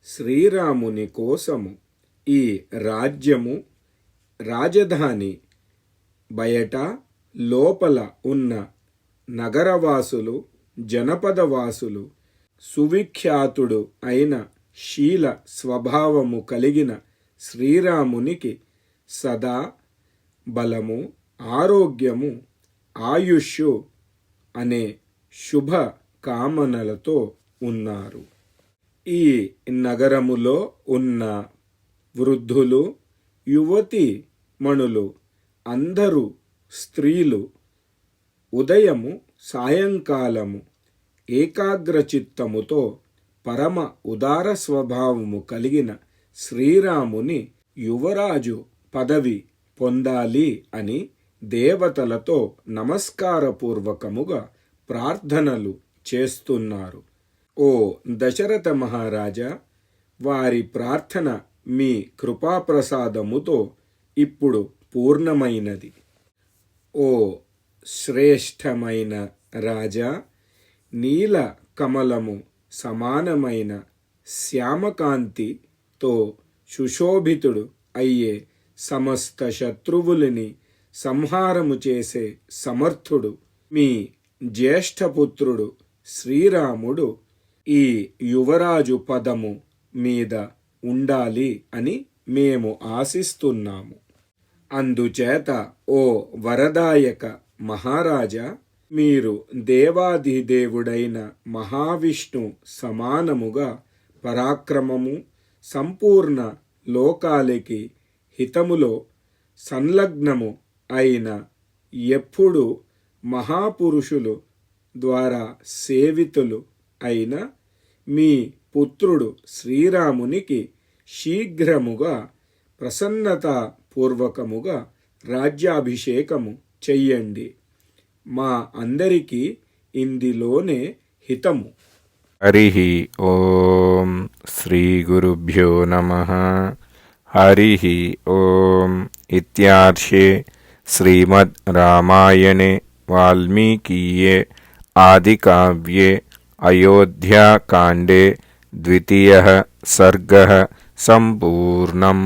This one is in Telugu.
శ్రీరాముని కోసము ఈ రాజ్యము, రాజధాని బయట లోపల ఉన్న నగరవాసులు, జనపదవాసులు, సువిఖ్యాతుడు అయిన శీల స్వభావము కలిగిన శ్రీరామునికి సదా బలము, ఆరోగ్యము, ఆయుష్షు అనే శుభ కామనలతో ఉన్నారు. ఈ నగరములో ఉన్న వృద్ధులు, యువతి మణులు అందరూ స్త్రీలు ఉదయము సాయంకాలము ఏకాగ్రచిత్తముతో పరమ ఉదార స్వభావము కలిగిన శ్రీరాముని యువరాజు పదవి పొందాలి అని దేవతలతో నమస్కారపూర్వకముగా ప్రార్థనలు చేస్తున్నారు. ఓ దశరథ మహారాజా, వారి ప్రార్థన మీ కృపాప్రసాదముతో ఇప్పుడు పూర్ణమైనది. ఓ శ్రేష్టమైన రాజా, నీల కమలము సమానమైన శ్యామకాంతితో సుశోభితుడు అయ్యే సమస్త శత్రువులని సంహారము చేసే సమర్థుడు మీ జ్యేష్ఠపుత్రుడు శ్రీరాముడు ఈ యువరాజు పదము మీద ఉండాలి అని మేము ఆశిస్తున్నాము. అందుచేత ఓ వరదాయక మహారాజా, మీరు దేవాధిదేవుడైన మహావిష్ణు సమానముగా పరాక్రమము, సంపూర్ణ లోకాలకి హితములో సంలగ్నము అయిన ఎప్పుడు మహాపురుషులు ద్వారా సేవితులు అయిన మీ పుత్రుడు శ్రీరామునికి శీఘ్రముగా ప్రసన్నతాపూర్వకముగా రాజ్యాభిషేకము చెయ్యండి. మా అందరికీ ఇందులోనే హితము. హరిః ఓం శ్రీ గురుభ్యో నమః. హరిః ఓం. ఇత్యార్షే శ్రీమద్ రామాయణే వాల్మీకీయే ఆదికావ్యే అయోధ్యాకాండే 2వ సర్గः సంపూర్ణం.